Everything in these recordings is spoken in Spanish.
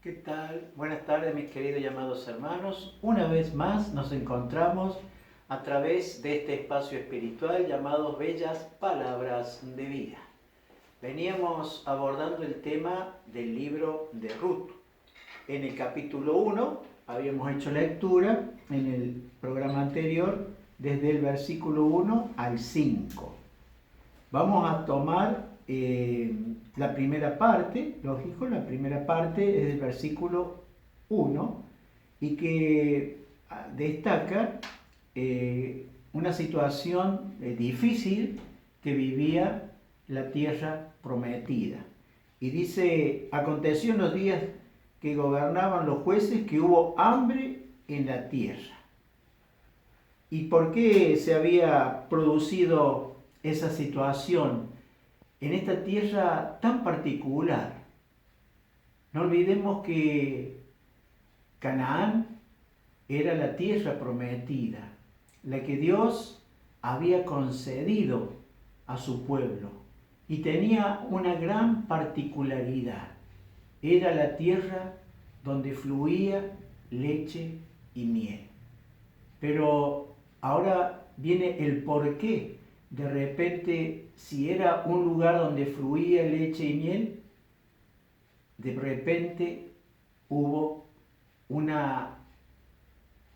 ¿Qué tal? Buenas tardes, mis queridos y amados hermanos. Una vez más nos encontramos a través de este espacio espiritual llamado Bellas Palabras de Vida. Veníamos abordando el tema del libro de Ruth. En el capítulo 1 habíamos hecho lectura en el programa anterior desde el versículo 1 al 5. Vamos a tomar la primera parte, lógico, la primera parte es del versículo 1 y que destaca una situación difícil que vivía la tierra prometida. Y dice, aconteció en los días que gobernaban los jueces que hubo hambre en la tierra. ¿Y por qué se había producido esa situación en esta tierra tan particular? No olvidemos que Canaán era la tierra prometida, la que Dios había concedido a su pueblo, y tenía una gran particularidad. Era la tierra donde fluía leche y miel. Pero ahora viene el porqué. De repente, si era un lugar donde fluía leche y miel, de repente hubo una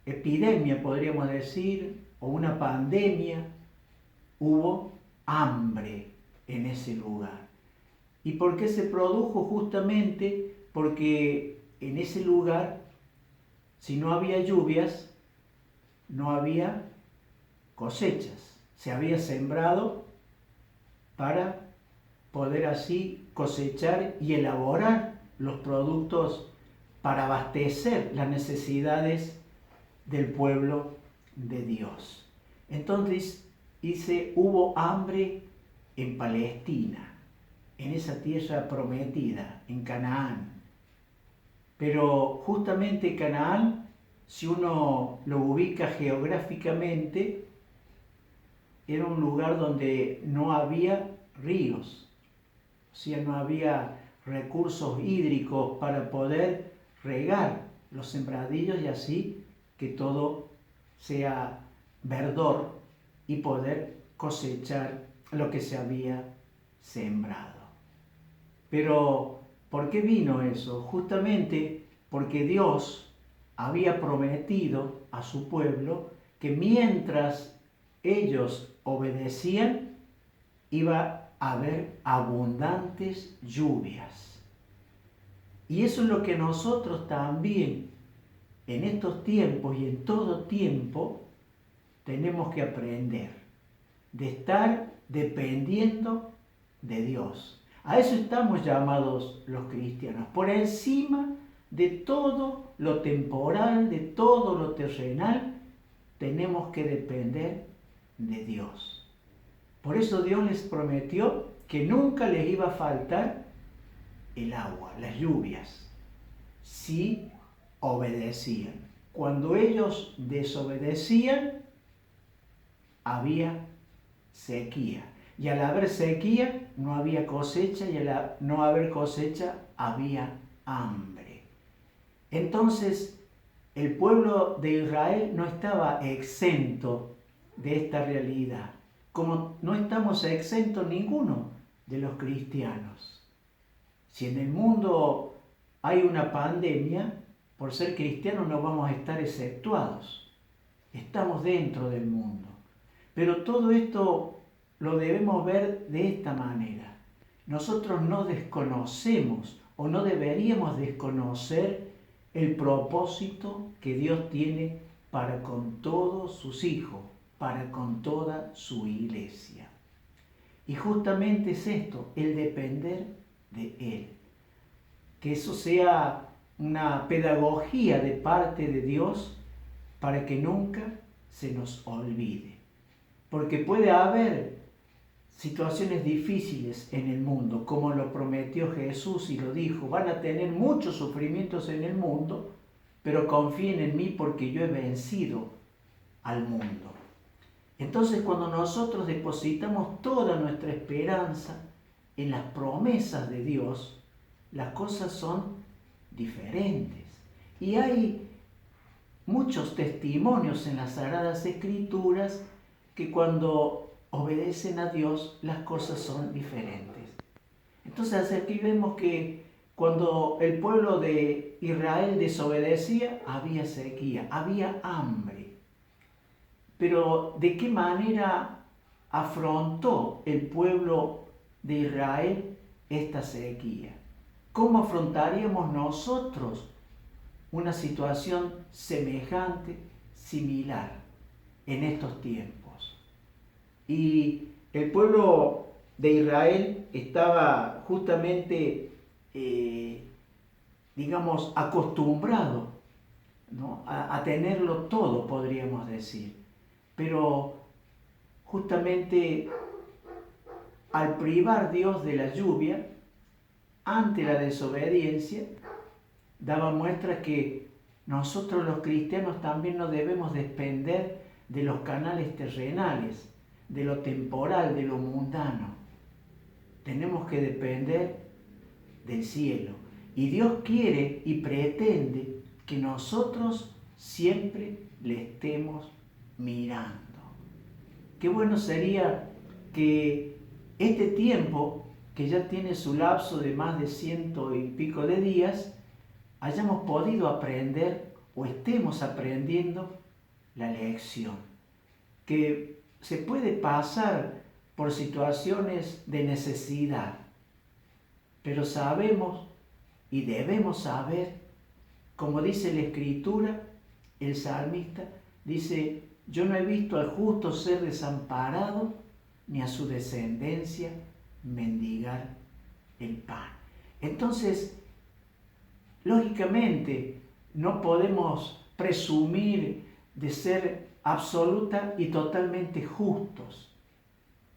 epidemia, podríamos decir, o una pandemia, hubo hambre en ese lugar. ¿Y por qué se produjo? Justamente porque en ese lugar, si no había lluvias, no había cosechas. Se había sembrado para poder así cosechar y elaborar los productos para abastecer las necesidades del pueblo de Dios. Entonces dice, hubo hambre en Palestina, en esa tierra prometida, en Canaán. Pero justamente Canaán, si uno lo ubica geográficamente, era un lugar donde no había ríos, o sea, no había recursos hídricos para poder regar los sembradillos y así que todo sea verdor y poder cosechar lo que se había sembrado. Pero, ¿por qué vino eso? Justamente porque Dios había prometido a su pueblo que mientras ellos obedecían, iba a haber abundantes lluvias. Y eso es lo que nosotros también, en estos tiempos y en todo tiempo, tenemos que aprender, de estar dependiendo de Dios. A eso estamos llamados los cristianos, por encima de todo lo temporal, de todo lo terrenal, tenemos que depender de Dios. Por eso Dios les prometió que nunca les iba a faltar el agua, las lluvias, si obedecían. Cuando ellos desobedecían, había sequía. Y al haber sequía, no había cosecha, y al no haber cosecha, había hambre. Entonces, el pueblo de Israel no estaba exento de esta realidad, como no estamos exentos ninguno de los cristianos. Si en el mundo hay una pandemia, por ser cristianos no vamos a estar exceptuados. Estamos dentro del mundo. Pero todo esto lo debemos ver de esta manera. Nosotros no desconocemos o no deberíamos desconocer el propósito que Dios tiene para con todos sus hijos, para con toda su iglesia. Y justamente es esto, el depender de Él. Que eso sea una pedagogía de parte de Dios para que nunca se nos olvide. Porque puede haber situaciones difíciles en el mundo, como lo prometió Jesús y lo dijo, van a tener muchos sufrimientos en el mundo, pero confíen en mí porque yo he vencido al mundo. Entonces, cuando nosotros depositamos toda nuestra esperanza en las promesas de Dios, las cosas son diferentes. Y hay muchos testimonios en las Sagradas Escrituras que cuando obedecen a Dios las cosas son diferentes. Entonces aquí vemos que cuando el pueblo de Israel desobedecía, había sequía, había hambre. Pero ¿de qué manera afrontó el pueblo de Israel esta sequía? ¿Cómo afrontaríamos nosotros una situación semejante, similar, en estos tiempos? Y el pueblo de Israel estaba justamente, digamos, acostumbrado, ¿no?, a tenerlo todo, podríamos decir. Pero justamente al privar Dios de la lluvia, ante la desobediencia, daba muestra que nosotros los cristianos también no debemos depender de los canales terrenales, de lo temporal, de lo mundano. Tenemos que depender del cielo. Y Dios quiere y pretende que nosotros siempre le estemos mirando. Qué bueno sería que este tiempo, que ya tiene su lapso de más de 100 y pico de días, hayamos podido aprender o estemos aprendiendo la lección. Que se puede pasar por situaciones de necesidad, pero sabemos y debemos saber, como dice la Escritura, el salmista dice: yo no he visto al justo ser desamparado, ni a su descendencia mendigar el pan. Entonces, lógicamente, no podemos presumir de ser absoluta y totalmente justos,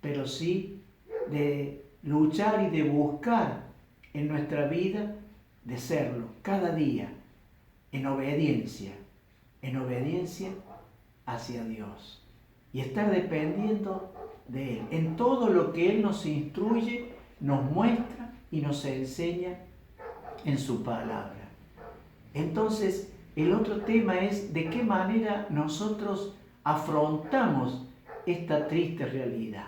pero sí de luchar y de buscar en nuestra vida de serlo cada día en obediencia hacia Dios, y estar dependiendo de Él en todo lo que Él nos instruye, nos muestra y nos enseña en su palabra. Entonces, el otro tema es de qué manera nosotros afrontamos esta triste realidad.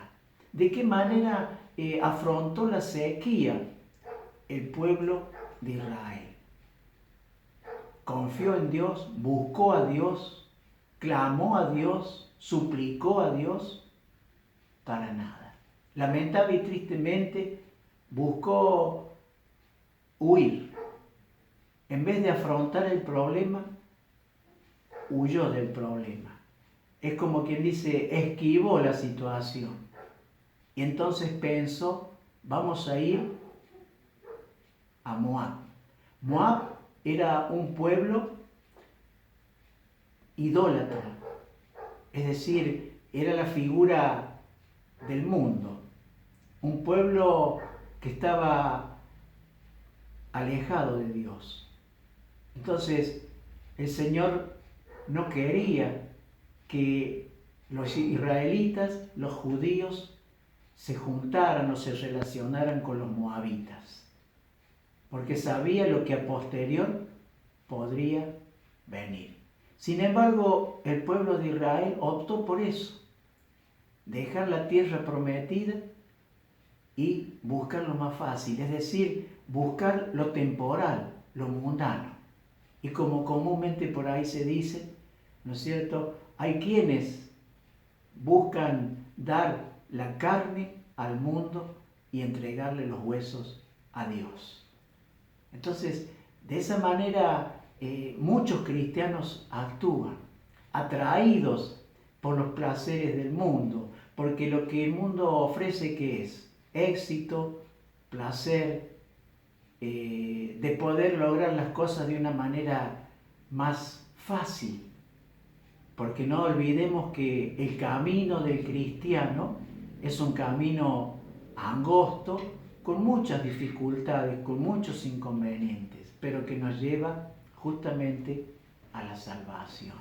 De qué manera afrontó la sequía el pueblo de Israel. Confió en Dios, buscó a Dios, clamó a Dios, suplicó a Dios, para nada. Lamentable y tristemente buscó huir. En vez de afrontar el problema, huyó del problema. Es como quien dice, esquivó la situación. Y entonces pensó, vamos a ir a Moab. Moab era un pueblo idólatra, es decir, era la figura del mundo, un pueblo que estaba alejado de Dios. Entonces, el Señor no quería que los israelitas, los judíos, se juntaran o se relacionaran con los moabitas, porque sabía lo que a posterior podría venir. Sin embargo, el pueblo de Israel optó por eso, dejar la tierra prometida y buscar lo más fácil, es decir, buscar lo temporal, lo mundano. Y como comúnmente por ahí se dice, ¿no es cierto?, hay quienes buscan dar la carne al mundo y entregarle los huesos a Dios. Entonces, de esa manera, muchos cristianos actúan, atraídos por los placeres del mundo, porque lo que el mundo ofrece, ¿qué es? Éxito, placer, de poder lograr las cosas de una manera más fácil. Porque no olvidemos que el camino del cristiano es un camino angosto, con muchas dificultades, con muchos inconvenientes, pero que nos lleva justamente a la salvación.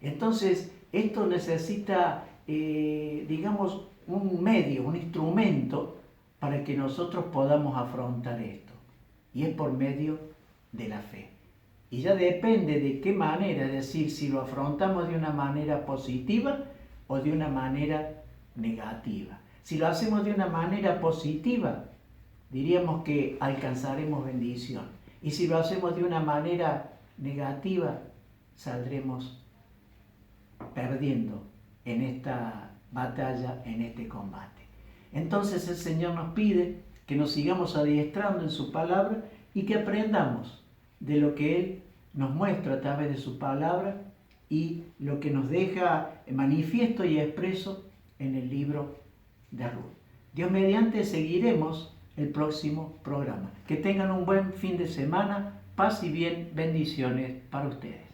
Entonces, esto necesita, digamos, un medio, un instrumento para que nosotros podamos afrontar esto. Y es por medio de la fe. Y ya depende de qué manera, es decir, si lo afrontamos de una manera positiva o de una manera negativa. Si lo hacemos de una manera positiva, diríamos que alcanzaremos bendición. Y si lo hacemos de una manera negativa, saldremos perdiendo en esta batalla, en este combate. Entonces el Señor nos pide que nos sigamos adiestrando en su palabra y que aprendamos de lo que Él nos muestra a través de su palabra y lo que nos deja manifiesto y expreso en el libro de Ruth. Dios mediante, seguiremos el próximo programa. Que tengan un buen fin de semana, paz y bien, bendiciones para ustedes.